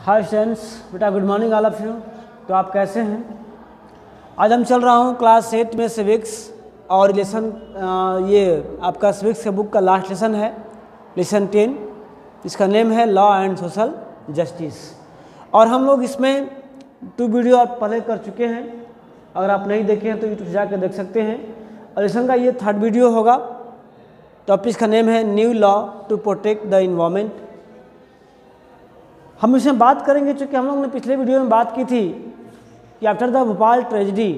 Hi students, बेटा good morning all of you. तो आप कैसे हैं? आज हम चल रहा हूँ क्लास 8 में सिविक्स और लेसन ये आपका सिविक्स के बुक का लास्ट लेसन है, लेसन 10। इसका नेम है लॉ एंड सोशल जस्टिस। और हम लोग इसमें 2 वीडियो पहले कर चुके हैं। अगर आप नहीं देखे हैं तो यूट्यूब जाकर देख सकते हैं। और लेसन का ये 3rd वीडियो होगा। टॉपिक का नेम है new law to protect the environment. हम इसमें बात करेंगे, चूँकि हम लोग ने पिछले वीडियो में बात की थी कि आफ्टर द भोपाल ट्रेजिडी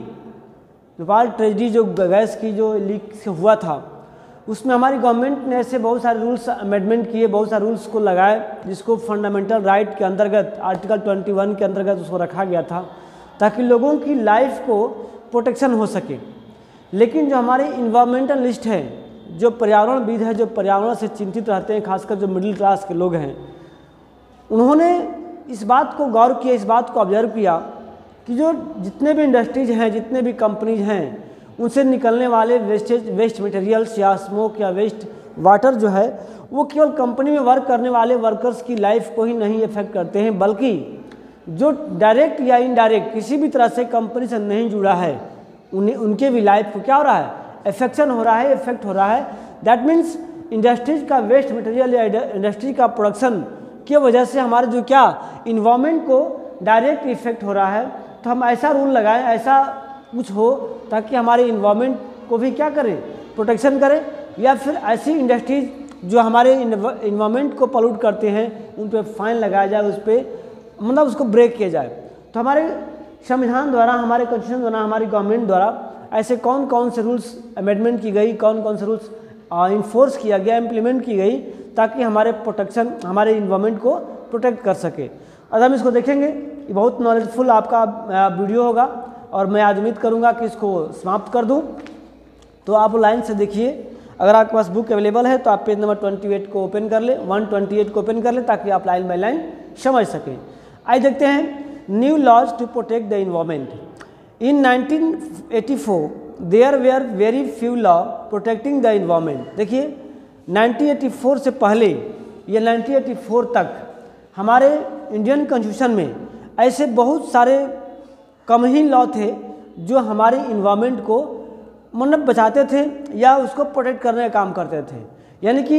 जो गैस की जो लीक से हुआ था, उसमें हमारी गवर्नमेंट ने ऐसे बहुत सारे रूल्स अमेंडमेंट किए, बहुत सारे रूल्स को लगाए, जिसको फंडामेंटल राइट के अंतर्गत आर्टिकल 21 के अंतर्गत उसको रखा गया था, ताकि लोगों की लाइफ को प्रोटेक्शन हो सके। लेकिन जो हमारे इन्वायरमेंटलिस्ट हैं, जो पर्यावरणविद है, जो पर्यावरण से चिंतित रहते हैं, खासकर जो मिडिल क्लास के लोग हैं, उन्होंने इस बात को गौर किया, इस बात को ऑब्जर्व किया कि जो जितने भी इंडस्ट्रीज हैं, जितने भी कंपनीज हैं, उनसे निकलने वाले वेस्ट मटेरियल्स या स्मोक या वेस्ट वाटर जो है, वो केवल कंपनी में वर्क करने वाले वर्कर्स की लाइफ को ही नहीं इफेक्ट करते हैं, बल्कि जो डायरेक्ट या इनडायरेक्ट किसी भी तरह से कंपनी से नहीं जुड़ा है, उनके भी लाइफ को क्या हो रहा है, इफेक्ट हो रहा है। दैट मीन्स इंडस्ट्रीज का वेस्ट मटेरियल या इंडस्ट्री का प्रोडक्शन की वजह से हमारे जो क्या इन्वायरमेंट को डायरेक्ट इफेक्ट हो रहा है। तो हम ऐसा रूल लगाएं, ऐसा कुछ हो ताकि हमारे इन्वायरमेंट को भी क्या करें, प्रोटेक्शन करें, या फिर ऐसी इंडस्ट्रीज जो हमारे इन्वायरमेंट को पॉल्यूट करते हैं उन पर फाइन लगाया जाए, उस पर मतलब उसको ब्रेक किया जाए। तो हमारे संविधान द्वारा, हमारे कॉन्स्टिट्यूशन द्वारा, हमारी गवर्नमेंट द्वारा ऐसे कौन कौन से रूल्स अमेंडमेंट की गई, कौन कौन से रूल्स इन्फोर्स किया गया, इम्प्लीमेंट की गई, ताकि हमारे प्रोटेक्शन, हमारे इन्वायरमेंट को प्रोटेक्ट कर सके। अब हम इसको देखेंगे। ये बहुत नॉलेजफुल आपका वीडियो होगा और मैं आज उम्मीद करूँगा कि इसको समाप्त कर दूँ। तो आप लाइन से देखिए। अगर आपके पास बुक अवेलेबल है तो आप पेज नंबर 28 को ओपन कर ले, 128 को ओपन कर ले, ताकि आप लाइन बाई लाइन समझ सकें। आइए देखते हैं new laws to protect the environment. In 1984 there were very few law protecting the environment. देखिए 1984 से पहले या 1984 तक हमारे इंडियन कॉन्स्टिट्यूशन में ऐसे बहुत सारे कम ही लॉ थे जो हमारे इन्वायरमेंट को मतलब बचाते थे या उसको प्रोटेक्ट करने का काम करते थे। यानी कि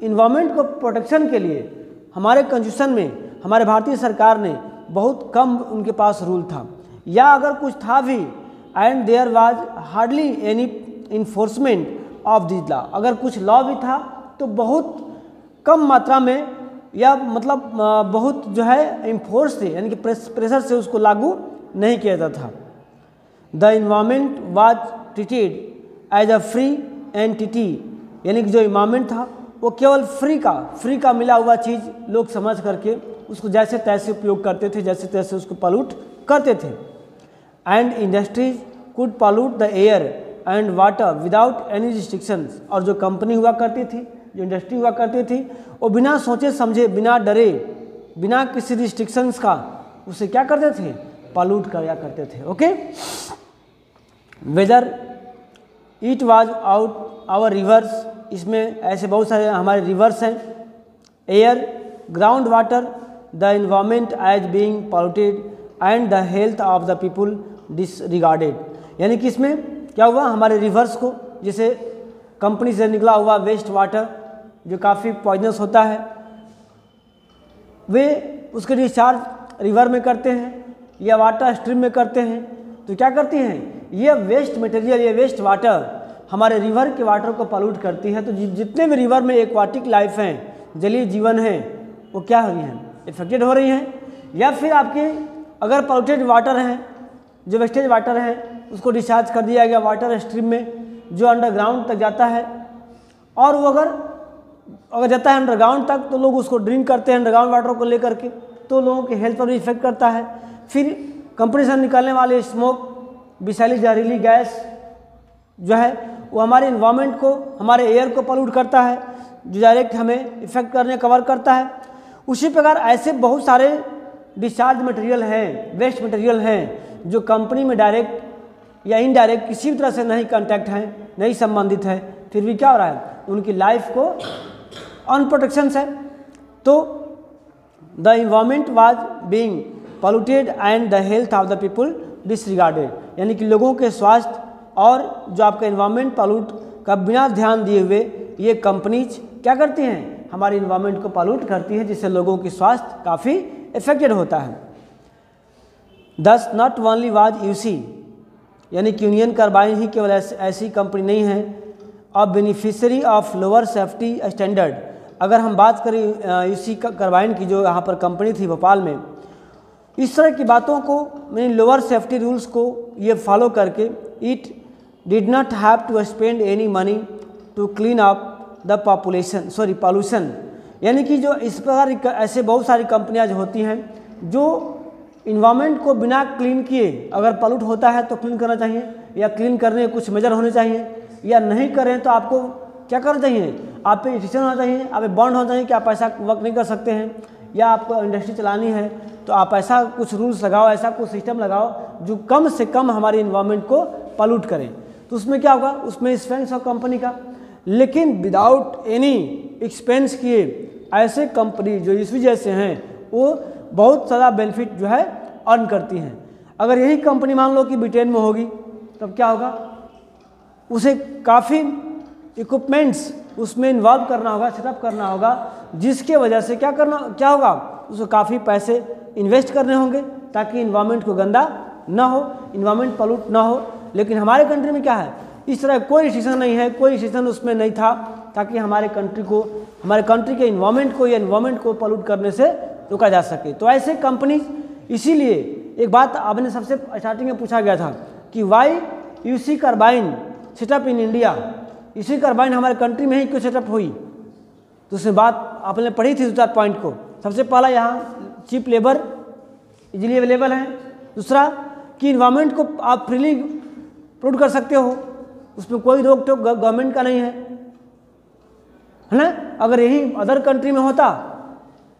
इन्वायरमेंट को प्रोटेक्शन के लिए हमारे कॉन्स्टिट्यूशन में हमारे भारतीय सरकार ने बहुत कम उनके पास रूल था, या अगर कुछ था भी, and there was hardly any enforcement of this law. अगर कुछ लॉ भी था तो बहुत कम मात्रा में, या मतलब बहुत जो है इन्फोर्स थे, यानी कि प्रेशर से उसको लागू नहीं किया जाता था। The environment was treated as a free entity. यानी कि जो इन्वायरमेंट था वो केवल फ्री का मिला हुआ चीज़ लोग समझ करके उसको जैसे तैसे उपयोग करते थे, जैसे तैसे उसको पॉल्यूट करते थे। And industries could pollute the air and water without any restrictions. और जो कंपनी हुआ करती थी, जो इंडस्ट्री हुआ करती थी, वो बिना सोचे समझे, बिना डरे, बिना किसी रिस्ट्रिक्शंस का उसे क्या करते थे, पॉल्यूट किया करते थे। Okay, whether it was out our rivers. इसमें ऐसे बहुत सारे हमारे रिवर्स हैं। Air, ground water, the environment as being polluted and the health of the people disregarded. यानी कि इसमें क्या हुआ, हमारे रिवर्स को, जैसे कंपनी से निकला हुआ वेस्ट वाटर जो काफ़ी पॉइजनस होता है, वे उसके डिस्चार्ज रिवर में करते हैं या वाटर स्ट्रीम में करते हैं। तो क्या करती हैं, ये वेस्ट मटेरियल, ये वेस्ट वाटर हमारे रिवर के वाटर को पॉल्यूट करती है। तो जितने भी रिवर में एक्वाटिक लाइफ हैं, जलीय जीवन हैं, वो क्या हो रही हैं, इफेक्टेड हो रही हैं। या फिर आपके अगर पॉल्यूटेड वाटर हैं, जो वेस्टेज वाटर है, उसको डिस्चार्ज कर दिया गया वाटर स्ट्रीम में जो अंडरग्राउंड तक जाता है, और वो अगर जाता है अंडरग्राउंड तक तो लोग उसको ड्रिंक करते हैं अंडरग्राउंड वाटर को लेकर के, तो लोगों के हेल्थ पर भी इफेक्ट करता है। फिर कंपनी से निकलने वाले स्मोक, विषैली जहरीली गैस जो है वो हमारे इन्वायरमेंट को, हमारे एयर को पॉल्यूट करता है, जो डायरेक्ट हमें इफेक्ट करने कवर करता है। उसी प्रकार ऐसे बहुत सारे डिस्चार्ज मटेरियल हैं, वेस्ट मटेरियल हैं, जो कंपनी में डायरेक्ट या इनडायरेक्ट किसी भी तरह से नहीं कांटेक्ट हैं, नहीं संबंधित है, फिर भी क्या हो रहा है, उनकी लाइफ को अनप्रोटेक्शन है। तो the environment was being polluted and the health of the people disregarded, यानी कि लोगों के स्वास्थ्य और जो आपका इन्वायरमेंट पॉल्यूट का बिना ध्यान दिए हुए ये कंपनीज क्या करती हैं, हमारे इन्वायरमेंट को पॉल्यूट करती हैं, जिससे लोगों की स्वास्थ्य काफ़ी इफेक्टेड होता है। दस नॉट ओनली वाज यूसी, यानी कि यूनियन कार्बाइन ही केवल ऐसी कंपनी नहीं है अ beneficiary of lower safety standard. अगर हम बात करें यूसी कार्बाइन की, जो यहाँ पर कंपनी थी भोपाल में, इस तरह की बातों को यानी लोअर सेफ्टी रूल्स को ये फॉलो करके it did not have to spend any money to clean up the pollution, यानी कि जो इस प्रकार ऐसे बहुत सारी कंपनियां जो होती हैं जो इन्वायरमेंट को बिना क्लीन किए अगर पॉल्यूट होता है तो क्लीन करना चाहिए, या क्लीन करने के कुछ मेजर होने चाहिए, या नहीं करें तो आपको क्या करना चाहिए, आप पे डिसीजन होना चाहिए, आप पे बॉन्ड होना चाहिए कि आप ऐसा वर्क नहीं कर सकते हैं, या आपको इंडस्ट्री चलानी है तो आप ऐसा कुछ रूल्स लगाओ, ऐसा कुछ सिस्टम लगाओ जो कम से कम हमारे इन्वायरमेंट को पॉल्यूट करें। तो उसमें क्या होगा, उसमें एक्सपेंस हो कंपनी का, लेकिन विदाउट एनी एक्सपेंस किए ऐसे कंपनी जो इस वजह से हैं वो बहुत सारा बेनिफिट जो है अर्न करती हैं। अगर यही कंपनी मान लो कि ब्रिटेन में होगी तब क्या होगा, उसे काफ़ी इक्विपमेंट्स उसमें इन्वॉल्व करना होगा, सेटअप करना होगा, जिसके वजह से क्या होगा, उसको काफ़ी पैसे इन्वेस्ट करने होंगे ताकि इन्वायरमेंट को गंदा ना हो, इन्वायरमेंट पॉल्यूट ना हो। लेकिन हमारे कंट्री में क्या है, इस तरह कोई रिस्ट्रिक्शन नहीं है, कोई रिस्ट्रिक्शन उसमें नहीं था ताकि हमारे कंट्री के इन्वायरमेंट को या इन्वायरमेंट को पॉल्यूट करने से रोका जा सके। तो ऐसे कंपनी, इसीलिए एक बात आपने सबसे स्टार्टिंग में पूछा गया था कि why UC carbide setup in India, UC carbide हमारे कंट्री में ही क्यों सेटअप हुई, तो उसमें बात आपने पढ़ी थी 2-4 पॉइंट को। सबसे पहला, यहाँ चीप लेबर इजीली अवेलेबल है, दूसरा कि इन्वायरमेंट को आप फ्रीली प्रोड्यूस कर सकते हो, उसमें कोई रोक टोक गवर्नमेंट का नहीं है ना। अगर यही अदर कंट्री में होता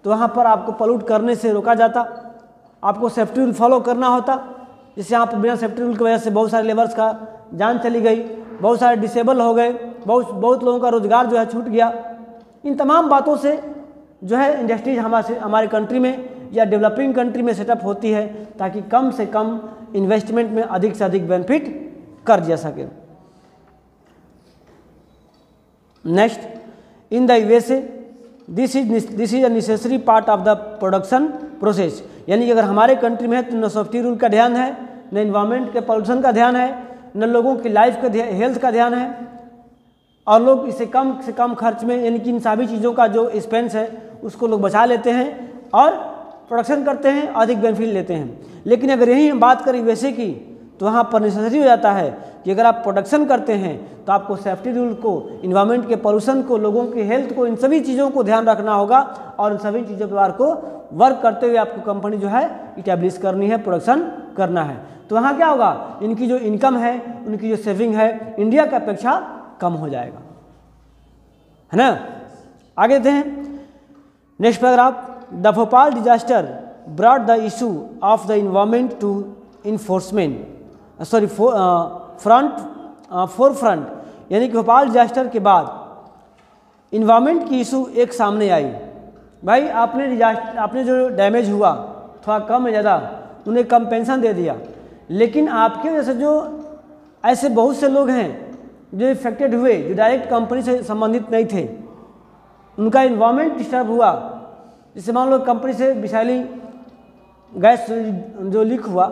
तो वहाँ पर आपको पॉल्यूट करने से रोका जाता, आपको सेफ्टी रूल फॉलो करना होता। जैसे यहाँ पर बिना सेफ्टी रूल की वजह से बहुत सारे लेबर्स का जान चली गई, बहुत सारे डिसेबल हो गए, बहुत लोगों का रोजगार जो है छूट गया। इन तमाम बातों से जो है इंडस्ट्रीज हमारे कंट्री में या डेवलपिंग कंट्री में सेटअप होती है ताकि कम से कम इन्वेस्टमेंट में अधिक से अधिक बेनिफिट कर जा सके। Next, in the USA this is a necessary part of the production process, यानी कि अगर हमारे कंट्री में है तो न सेफ्टी रूल का ध्यान है, न इन्वायरमेंट के पॉल्यूशन का ध्यान है, न लोगों की लाइफ का हेल्थ का ध्यान है, और लोग इसे कम से कम खर्च में, यानी कि इन सभी चीज़ों का जो एक्सपेंस है उसको लोग बचा लेते हैं और प्रोडक्शन करते हैं, अधिक बेनिफिट लेते हैं। लेकिन अगर यही हम बात करें वैसे की, तो वहाँ पर नेसेसरी हो जाता है कि अगर आप प्रोडक्शन करते हैं तो आपको सेफ्टी रूल को, इन्वायरमेंट के पॉल्यूशन को, लोगों की हेल्थ को, इन सभी चीज़ों को ध्यान रखना होगा, और इन सभी चीज़ों पर को वर्क करते हुए आपको कंपनी जो है इस्टेब्लिश करनी है, प्रोडक्शन करना है। तो वहाँ क्या होगा, इनकी जो इनकम है, उनकी जो सेविंग है, इंडिया की अपेक्षा कम हो जाएगा, है ना। आगे देते हैं next paragraph. The Bhopal disaster brought the issue of the environment to enforcement forefront, यानी कि भोपाल डिजास्टर के बाद इन्वायरमेंट की इशू एक सामने आई। भाई आपने जो डैमेज हुआ थोड़ा कम या ज़्यादा, उन्हें कंपेंसेशन दे दिया, लेकिन आपके वजह से जो ऐसे बहुत से लोग हैं जो इफेक्टेड हुए, जो डायरेक्ट कंपनी से संबंधित नहीं थे, उनका इन्वायरमेंट डिस्टर्ब हुआ। जैसे मान लो कंपनी से विषैली गैस जो लीक हुआ,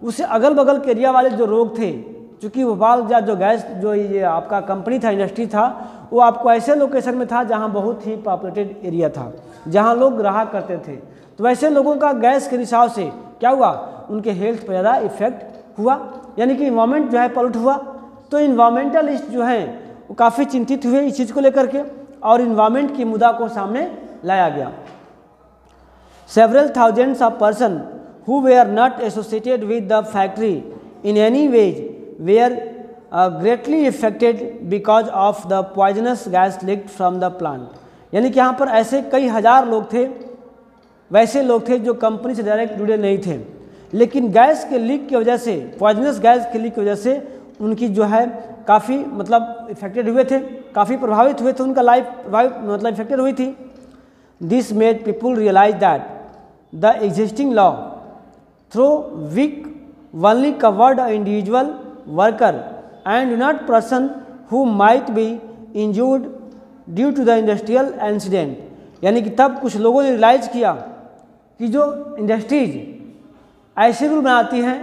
उससे अगल बगल के एरिया वाले जो लोग थे, चूँकि भोपाल जो गैस जो ये आपका कंपनी था, इंडस्ट्री था, वो आपको ऐसे लोकेशन में था जहाँ बहुत ही पॉपुलेटेड एरिया था, जहाँ लोग रहा करते थे। तो वैसे लोगों का गैस के रिसाव से क्या हुआ, उनके हेल्थ पर ज़्यादा इफेक्ट हुआ, यानी कि इन्वायरमेंट जो है पॉल्यूट हुआ। तो इन्वायरमेंटलिस्ट जो हैं वो काफ़ी चिंतित हुए इस चीज़ को लेकर के, और इन्वायरमेंट की मुद्दा को सामने लाया गया। Several thousands of person who were not associated with the factory in any way were greatly affected because of the poisonous gas leaked from the plant, यानी कि यहाँ पर ऐसे कई हजार लोग थे, वैसे लोग थे जो कंपनी से डायरेक्ट जुड़े नहीं थे, लेकिन गैस के लीक की वजह से, पॉइजनस गैस के लीक की वजह से उनकी जो है काफ़ी मतलब इफेक्टेड हुए थे, काफ़ी प्रभावित हुए थे, उनका लाइफ मतलब इफेक्टेड हुई थी। This made people realise that the existing law through weak only covered an individual worker and not person who might be injured due to the industrial incident। यानी कि तब कुछ लोगों ने रियलाइज़ किया कि जो इंडस्ट्रीज ऐसे रूल बनाती हैं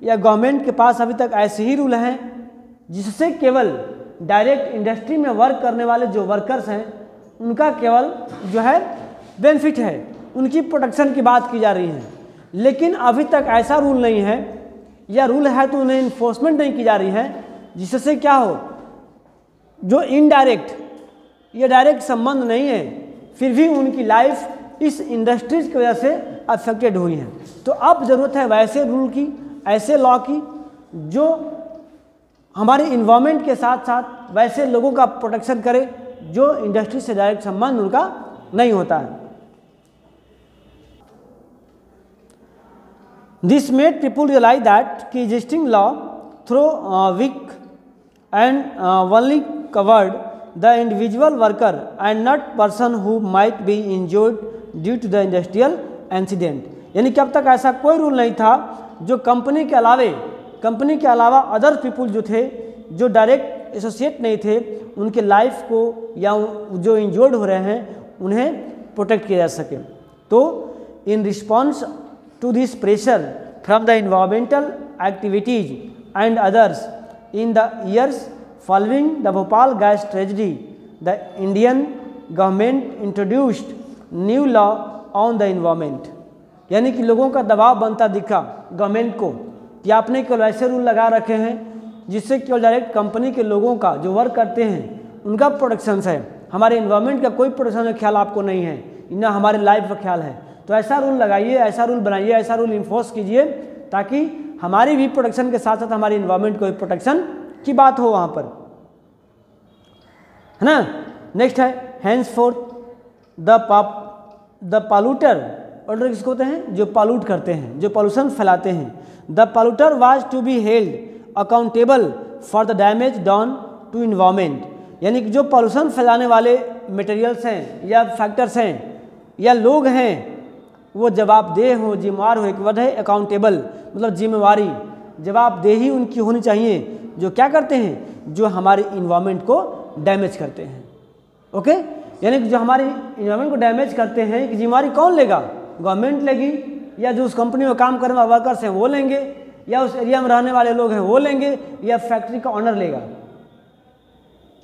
या गवर्नमेंट के पास अभी तक ऐसे ही रूल हैं जिससे केवल डायरेक्ट इंडस्ट्री में वर्क करने वाले जो वर्कर्स हैं उनका केवल जो है बेनिफिट है, उनकी प्रोटेक्शन की बात की जा रही है। लेकिन अभी तक ऐसा रूल नहीं है या रूल है तो उन्हें इन्फोर्समेंट नहीं की जा रही है, जिससे क्या हो, जो इनडायरेक्ट या डायरेक्ट संबंध नहीं है फिर भी उनकी लाइफ इस इंडस्ट्रीज की वजह से अफेक्टेड हुई है। तो अब ज़रूरत है वैसे रूल की, ऐसे लॉ की जो हमारे इन्वायरमेंट के साथ साथ वैसे लोगों का प्रोटेक्शन करे जो इंडस्ट्री से डायरेक्ट संबंध उनका नहीं होता है। This made people realize that the existing law through weak and only covered the individual worker and not person who might be injured due to the industrial incident। यानी कि अब तक ऐसा कोई रूल नहीं था जो कंपनी के अलावा अदर पीपुल जो थे जो डायरेक्ट एसोसिएट नहीं थे उनके लाइफ को या जो इंजर्ड हो रहे हैं उन्हें प्रोटेक्ट किया जा सके। तो in response to this pressure from the environmental activities and others in the years following the Bhopal gas tragedy, the Indian government introduced new law on the environment। यानी कि लोगों का दबाव बनता दिखा गवर्नमेंट को कि आपने केवल ऐसे रूल लगा रखे हैं जिससे केवल डायरेक्ट कंपनी के लोगों का जो वर्क करते हैं उनका प्रोटेक्शन है, हमारे इन्वायरमेंट का कोई प्रोटेक्शन का ख्याल आपको नहीं है, ना हमारे लाइफ का ख्याल है। तो ऐसा रूल लगाइए, ऐसा रूल बनाइए, ऐसा रूल इन्फोर्स कीजिए ताकि हमारी भी प्रोटेक्शन के साथ साथ हमारी इन्वायरमेंट को प्रोटेक्शन की बात हो वहाँ पर, है ना। नेक्स्ट है हैंसफोर्थ द पॉल्यूटर, और किसको होते हैं जो पॉल्यूट करते हैं, जो पॉल्यूशन फैलाते हैं। The polluter was to be held accountable for the damage done to environment. यानी कि जो पॉल्यूशन फैलाने वाले मटेरियल्स हैं या फैक्टर्स हैं या लोग हैं वो जवाबदेह हो, जिम्मेवार हो। एक वर्ड है अकाउंटेबल, मतलब जिम्मेवारी, जवाबदेही उनकी होनी चाहिए जो क्या करते हैं, जो हमारे इन्वायरमेंट को डैमेज करते हैं। ओके, यानी कि जो हमारी इन्वायरमेंट को डैमेज करते हैं कि जिम्मेवारी कौन लेगा, गवर्नमेंट लेगी या जो उस कंपनी में काम करने वाले वर्कर्स हैं वो लेंगे या उस एरिया में रहने वाले लोग हैं वो लेंगे या फैक्ट्री का ऑनर लेगा।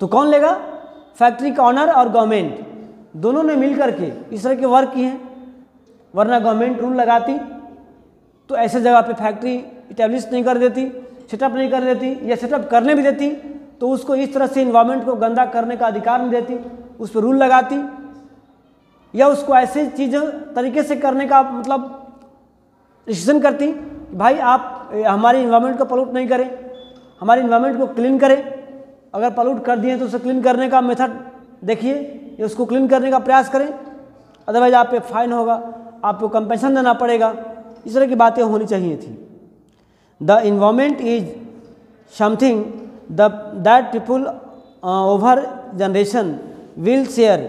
तो कौन लेगा, फैक्ट्री का ऑनर और गवर्नमेंट दोनों ने मिल करके इस तरह के वर्क किए हैं। वरना गवर्नमेंट रूल लगाती तो ऐसे जगह पे फैक्ट्री इस्टेब्लिश नहीं कर देती, सेटअप नहीं कर देती, या सेटअप करने भी देती तो उसको इस तरह से इन्वायरमेंट को गंदा करने का अधिकार नहीं देती, उस पर रूल लगाती या उसको ऐसे चीज़ें तरीके से करने का मतलब डिसीजन करती भाई आप हमारी इन्वायरमेंट को पॉल्यूट नहीं करें, हमारी इन्वायरमेंट को क्लीन करें। अगर पॉल्यूट कर दिए तो उसे क्लीन करने का मेथड देखिए या उसको क्लीन करने का प्रयास करें, अदरवाइज आप पे फाइन होगा, आपको कंपेंसेशन देना पड़ेगा। इस तरह की बातें होनी चाहिए थी। The environment is something that people over generation will share.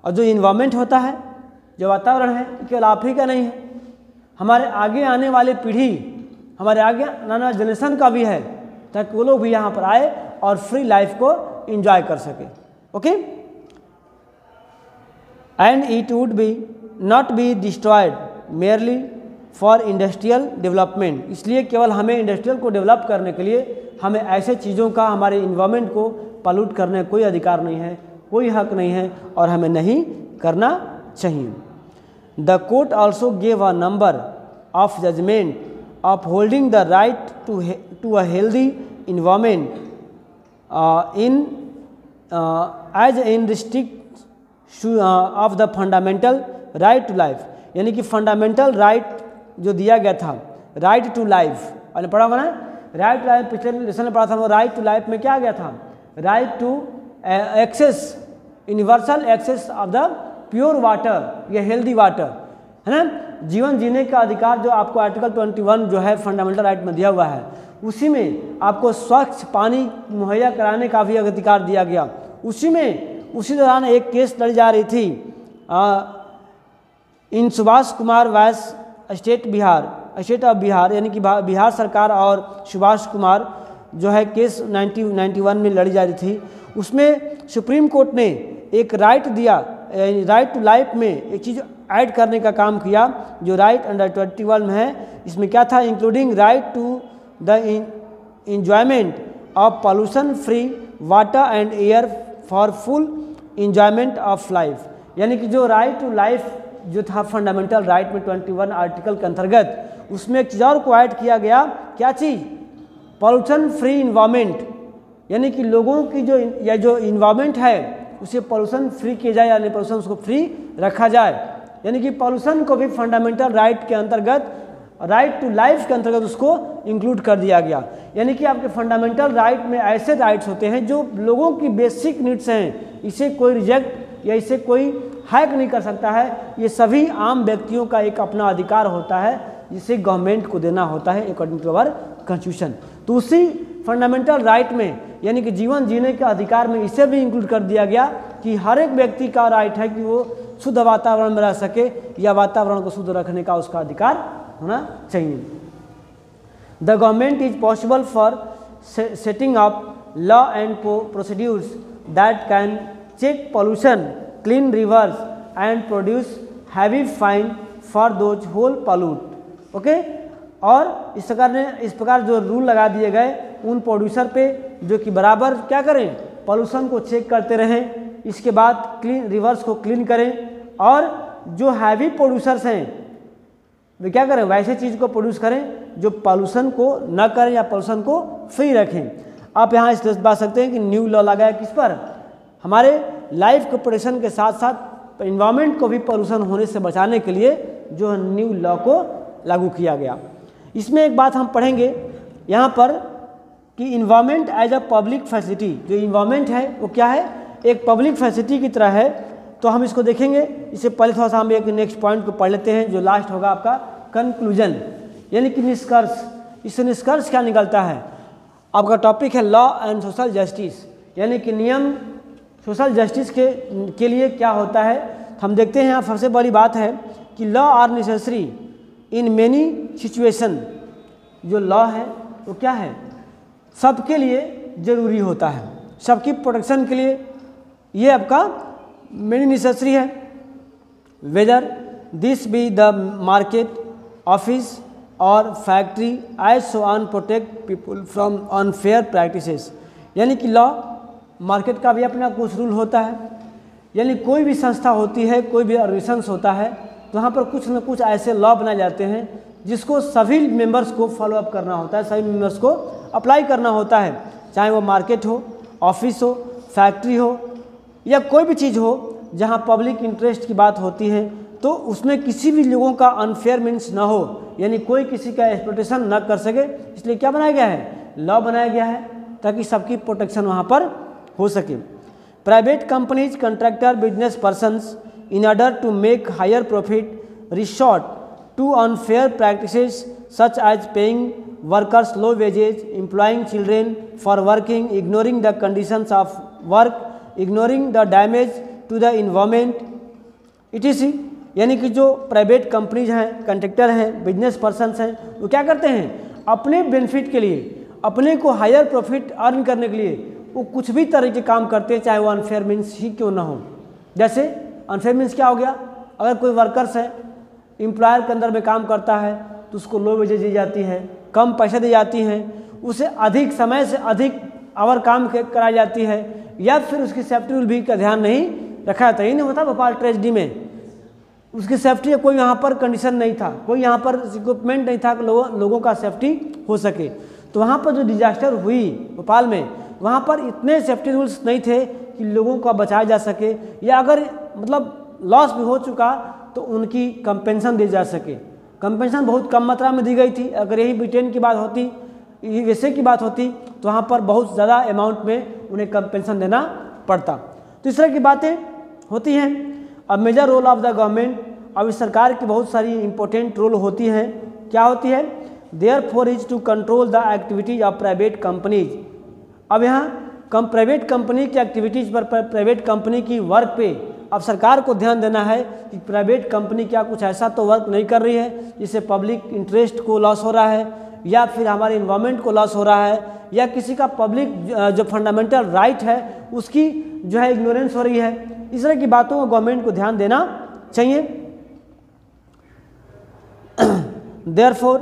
और जो इन्वायरमेंट होता है, जो वातावरण है, केवल आप ही का नहीं है, हमारे आगे आने वाले पीढ़ी, हमारे आगे आने वाले जनरेशन का भी है, ताकि वो लोग भी यहाँ पर आए और फ्री लाइफ को एंजॉय कर सके। Okay, and it would be not be destroyed merely for industrial development. इसलिए केवल हमें इंडस्ट्रियल को डेवलप करने के लिए हमें ऐसे चीज़ों का हमारे इन्वायरमेंट को पॉल्यूट करने का कोई अधिकार नहीं है, कोई हक नहीं है और हमें नहीं करना चाहिए। The court also gave a number of judgement of holding the right to a healthy environment in as in restrict of the fundamental right to life. यानी कि फंडामेंटल राइट जो दिया गया था, राइट टू लाइफ, आपने पढ़ा होगा ना, राइट टू लाइफ पिछले लेसन में पढ़ा था। वो राइट टू लाइफ में क्या आ गया था, right to access, universal access of the pure water या हेल्दी वाटर, है ना। जीवन जीने का अधिकार जो आपको आर्टिकल 21 जो है फंडामेंटल राइट में दिया हुआ है, उसी में आपको स्वच्छ पानी मुहैया कराने का भी अधिकार दिया गया। उसी दौरान एक केस लड़ी जा रही थी in Subhash Kumar vice state of Bihar, यानी कि बिहार सरकार और सुभाष कुमार जो है केस 1991 में लड़ी जा रही थी, उसमें सुप्रीम कोर्ट ने एक राइट दिया, राइट टू लाइफ में एक चीज़ ऐड करने का काम किया जो राइट अंडर 21 में है। इसमें क्या था, including right to the enjoyment of pollution free water and air for full enjoyment of life, यानी कि जो राइट टू लाइफ जो था फंडामेंटल राइट में 21 आर्टिकल के अंतर्गत, उसमें एक चीज़ और को ऐड किया गया, क्या चीज़, पॉल्यूशन फ्री इन्वायरमेंट, यानी कि लोगों की जो इन्वायरमेंट है उसे पॉल्यूशन फ्री किया जाए, यानी पॉल्यूशन उसको फ्री रखा जाए, यानी कि पॉल्यूशन को भी फंडामेंटल राइट के अंतर्गत, राइट टू लाइफ के अंतर्गत उसको इंक्लूड कर दिया गया। यानी कि आपके फंडामेंटल राइट में ऐसे राइट्स होते हैं जो लोगों की बेसिक नीड्स हैं, इसे कोई रिजेक्ट या इसे कोई हैक नहीं कर सकता है, ये सभी आम व्यक्तियों का एक अपना अधिकार होता है जिसे गवर्नमेंट को देना होता है अकॉर्डिंग टू अवर कॉन्स्टिट्यूशन। तो उसी फंडामेंटल राइट में यानी कि जीवन जीने के अधिकार में इसे भी इंक्लूड कर दिया गया कि हर एक व्यक्ति का राइट है कि वो शुद्ध वातावरण में रह सके या वातावरण को शुद्ध रखने का उसका अधिकार होना चाहिए। The government is possible for setting up law and procedures that can check pollution, clean rivers and produce heavy fine for those whole pollute. Okay, और इस प्रकार जो रूल लगा दिए गए उन प्रोड्यूसर पे जो कि बराबर क्या करें, पॉल्यूशन को चेक करते रहें, इसके बाद क्लीन रिवर्स को क्लीन करें, और जो हैवी प्रोड्यूसर्स हैं वे क्या करें, वैसे चीज़ को प्रोड्यूस करें जो पॉल्यूशन को न करें या पॉल्यूशन को फ्री रखें। आप यहाँ इस बात सकते हैं कि न्यू लॉ लगाया किस पर, हमारे लाइफ को प्रोटेक्शन के साथ साथ इन्वायरमेंट को भी पॉल्यूशन होने से बचाने के लिए जो न्यू लॉ को लागू किया गया। इसमें एक बात हम पढ़ेंगे यहाँ पर कि environment as a public facility, जो इन्वायरमेंट है वो क्या है, एक पब्लिक फैसिलिटी की तरह है। तो हम इसको देखेंगे, इससे पहले थोड़ा सा हम एक नेक्स्ट पॉइंट को पढ़ लेते हैं जो लास्ट होगा आपका कंक्लूजन, यानी कि निष्कर्ष। इससे निष्कर्ष क्या निकलता है, आपका टॉपिक है लॉ एंड सोशल जस्टिस, यानी कि नियम सोशल जस्टिस के लिए क्या होता है। हम देखते हैं यहाँ सबसे बड़ी बात है कि law are necessary in many situation. जो लॉ है वो क्या है, सबके लिए ज़रूरी होता है, सबकी प्रोटेक्शन के लिए ये आपका मेनी नेसेसरी है। Whether this be the market, office और factory as so on protect people from unfair practices, यानी कि लॉ मार्केट का भी अपना कुछ रूल होता है, यानी कोई भी संस्था होती है, कोई भी ऑर्गेनाइजेशंस होता है, तो वहाँ पर कुछ न कुछ ऐसे लॉ बनाए जाते हैं जिसको सभी मेंबर्स को फॉलोअप करना होता है, सभी मेंबर्स को अप्लाई करना होता है, चाहे वो मार्केट हो, ऑफिस हो, फैक्ट्री हो या कोई भी चीज़ हो जहाँ पब्लिक इंटरेस्ट की बात होती है, तो उसमें किसी भी लोगों का अनफेयर मीन्स ना हो, यानी कोई किसी का एक्सप्लॉइटेशन ना कर सके। इसलिए क्या बनाया गया है, लॉ बनाया गया है ताकि सबकी प्रोटेक्शन वहाँ पर हो सके। Private companies, contractor, business persons in order to make higher profit resort to unfair practices such as paying workers low wages, employing children for working, ignoring the conditions of work, ignoring the damage to the environment etc। यानी कि जो private companies हैं, contractor हैं, business persons हैं, वो क्या करते हैं, अपने बेनिफिट के लिए, अपने को हायर प्रॉफिट अर्न करने के लिए वो कुछ भी तरह के काम करते हैं, चाहे वो अनफेयर मीन्स ही क्यों ना हो। जैसे अनफेयर मीन्स क्या हो गया, अगर कोई वर्कर्स है, एम्प्लॉयर के अंदर में काम करता है तो उसको लो वेजेज दी जाती है, कम पैसे दी जाती हैं, उसे अधिक समय से अधिक आवर काम कराई जाती है, या फिर उसकी सेफ्टी रूल भी का ध्यान नहीं रखा जाता। ये नहीं होता भोपाल ट्रेजेडी में, उसकी सेफ्टी का कोई यहाँ पर कंडीशन नहीं था, कोई यहाँ पर इक्विपमेंट नहीं था कि लोगों का सेफ्टी हो सके। तो वहाँ पर जो डिजास्टर हुई भोपाल में, वहाँ पर इतने सेफ्टी रूल्स नहीं थे कि लोगों को बचाया जा सके, या अगर मतलब लॉस भी हो चुका तो उनकी कंपेंसन दी जा सके। कंपेंसन बहुत कम मात्रा में दी गई थी। अगर यही ब्रिटेन की बात होती, यूएसए की बात होती, तो वहाँ पर बहुत ज़्यादा अमाउंट में उन्हें कंपेंसन देना पड़ता। तो इस तरह की बातें होती हैं। अब major role of the government, अब इस सरकार की बहुत सारी इंपॉर्टेंट रोल होती हैं। क्या होती है, therefore is to control the activities of private companies. अब यहाँ प्राइवेट कंपनी की एक्टिविटीज़ पर, प्राइवेट कंपनी की वर्क पे अब सरकार को ध्यान देना है कि प्राइवेट कंपनी क्या कुछ ऐसा तो वर्क नहीं कर रही है जिससे पब्लिक इंटरेस्ट को लॉस हो रहा है, या फिर हमारे इन्वायरमेंट को लॉस हो रहा है, या किसी का पब्लिक जो फंडामेंटल राइट है उसकी जो है इग्नोरेंस हो रही है। इस तरह की बातों को गवर्नमेंट को ध्यान देना चाहिए। Therefore,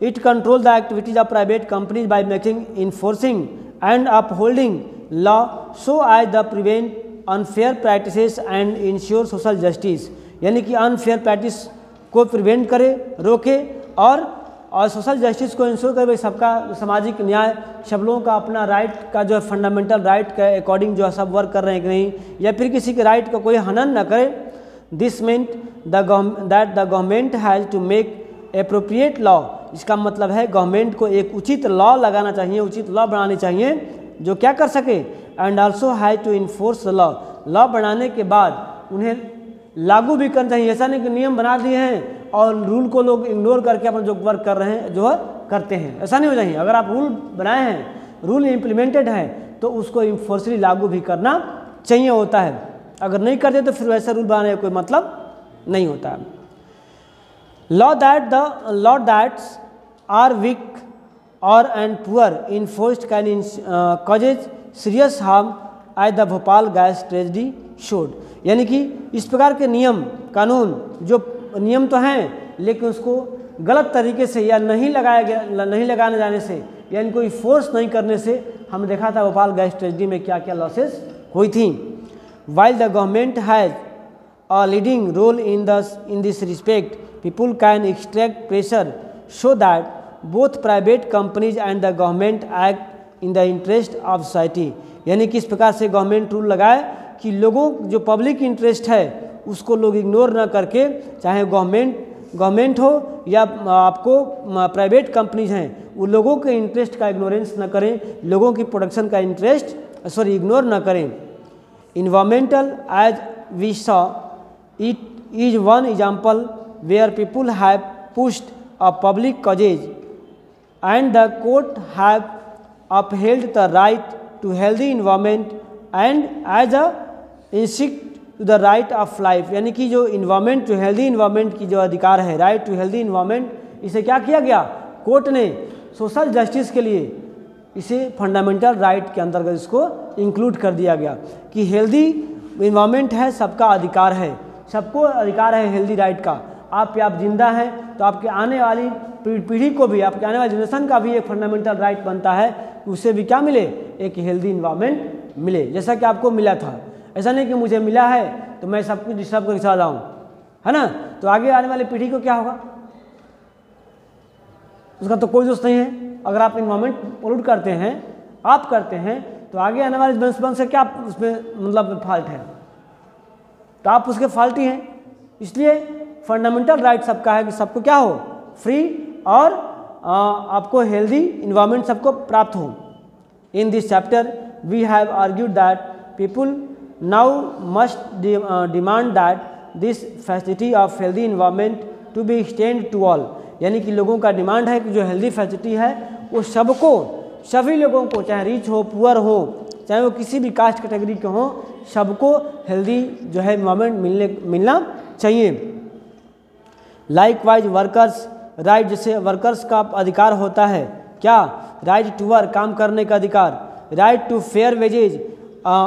it controls the activities of private companies by making, enforcing and upholding law so as to prevent unfair practices and ensure social justice। यानी कि अनफेयर प्रैक्टिस को प्रिवेंट करे, रोके और सोशल जस्टिस को इंश्योर करे, सबका सामाजिक न्याय, सब लोगों का अपना राइट का जो है फंडामेंटल राइट के अकॉर्डिंग जो है सब वर्क कर रहे हैं कि नहीं, या फिर किसी के राइट का कोई हनन न करे। This means that the government has to make appropriate law. इसका मतलब है गवर्नमेंट को एक उचित लॉ लगाना चाहिए, उचित लॉ बनानी चाहिए जो क्या कर सके, and also has to enforce law. Law बनाने के बाद उन्हें लागू भी करना चाहिए। ऐसा नहीं कि नियम बना दिए हैं और रूल को लोग इग्नोर करके अपना जो वर्क कर रहे हैं जो है करते हैं, ऐसा नहीं हो चाहिए। अगर आप रूल बनाए हैं, रूल इम्प्लीमेंटेड है, तो उसको इन्फोर्सली लागू भी करना चाहिए होता है। अगर नहीं करते तो फिर वैसा रूल बनाने का कोई मतलब नहीं होता है। Law that are weak or and poor enforced can causes serious harm as the Bhopal gas tragedy showed। यानी कि इस प्रकार के नियम कानून जो नियम तो हैं लेकिन उसको गलत तरीके से या नहीं लगाने जाने से या इनको फोर्स नहीं करने से हमने देखा था भोपाल गैस ट्रेजेडी में क्या क्या लॉसेस हुई थी। While the government has a leading role in this respect, people can extract pressure so that both private companies and the government act in the interest of society। यानी कि इस प्रकार से गवर्नमेंट रूल लगाए कि लोगों जो पब्लिक इंटरेस्ट है उसको लोग इग्नोर ना करके, चाहे गवर्नमेंट हो या आपको प्राइवेट कंपनीज हैं, वो लोगों के इंटरेस्ट का इग्नोरेंस ना करें, लोगों की प्रोडक्शन का इंटरेस्ट इग्नोर ना करें। Environmental, as we saw, it is one example where people have pushed a public causes and the court have upheld the right to healthy environment and as a instinct to the right of life। यानी कि जो environment, जो healthy environment की जो अधिकार है, right to healthy environment, इसे क्या किया गया, कोर्ट ने सोशल जस्टिस के लिए इसे फंडामेंटल राइट के अंतर्गत इसको इंक्लूड कर दिया गया कि हेल्दी इन्वायरमेंट है, सबका अधिकार है, सबको अधिकार है हेल्दी राइट का। आप जिंदा हैं तो आपके आने वाली पीढ़ी को भी, आपके आने वाली जनरेशन का भी एक फंडामेंटल राइट बनता है कि उसे भी क्या मिले, एक हेल्दी इन्वायरमेंट मिले, जैसा कि आपको मिला था। ऐसा नहीं कि मुझे मिला है तो मैं सब कुछ डिस्टर्ब करके चला जाऊँ, है ना, तो आगे आने वाली पीढ़ी को क्या होगा, उसका तो कोई दोष नहीं है। अगर आप इन्वायरमेंट पोल्यूट करते हैं, आप करते हैं, तो आगे आने वाले वंश से क्या उसमें मतलब फॉल्ट है, तो आप उसके फॉल्टी हैं। इसलिए फंडामेंटल राइट सबका है कि सबको क्या हो, फ्री और आपको हेल्दी इन्वायरमेंट सबको प्राप्त हो। In this chapter we have argued that people now must demand that this facility of healthy environment to be extend to all. यानी कि लोगों का डिमांड है कि जो हेल्दी फैसिलिटी है वो सबको, सभी लोगों को, चाहे रिच हो, पुअर हो, चाहे वो किसी भी कास्ट कैटेगरी के हों, सबको हेल्दी जो है इन्वायरमेंट मिलना चाहिए। लाइकवाइज वर्कर्स राइट, जैसे वर्कर्स का अधिकार होता है क्या, राइट टू वर्क, काम करने का अधिकार, राइट टू फेयर वेजेज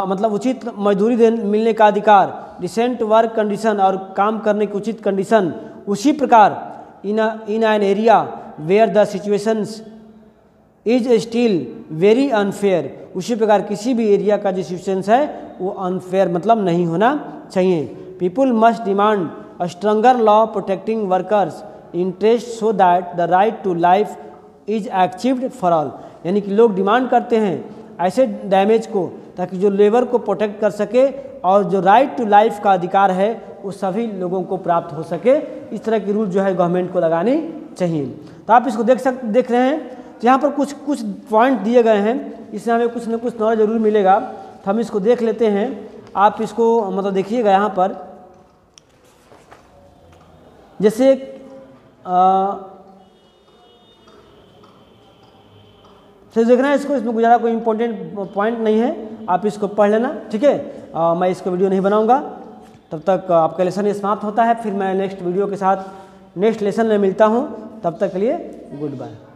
मतलब उचित मजदूरी मिलने का अधिकार, डिसेंट वर्क कंडीशन और काम करने की उचित कंडीशन। उसी प्रकार in an area where the situations is still very unfair, उसी प्रकार किसी भी एरिया का जो सिचुएशंस है वो अनफेयर मतलब नहीं होना चाहिए। People must demand a stronger law protecting workers interest so that the right to life is achieved for all. यानी कि लोग डिमांड करते हैं ऐसे डैमेज को ताकि जो लेबर को प्रोटेक्ट कर सके और जो राइट टू लाइफ का अधिकार है वो सभी लोगों को प्राप्त हो सके। इस तरह की रूल जो है गवर्नमेंट को लगानी चाहिए। तो आप इसको देख रहे हैं, तो यहाँ पर कुछ पॉइंट दिए गए हैं, इससे हमें कुछ न कुछ नॉलेज जरूर मिलेगा। तो हम इसको देख लेते हैं, आप इसको मतलब देखिएगा यहाँ पर। जैसे तो देखना है इसको, इसमें ज़्यादा कोई इंपॉर्टेंट पॉइंट नहीं है, आप इसको पढ़ लेना, ठीक है। मैं इसको वीडियो नहीं बनाऊंगा। तब तक आपका लेसन ये समाप्त होता है। फिर मैं नेक्स्ट वीडियो के साथ नेक्स्ट लेसन में मिलता हूँ। तब तक के लिए गुड बाय।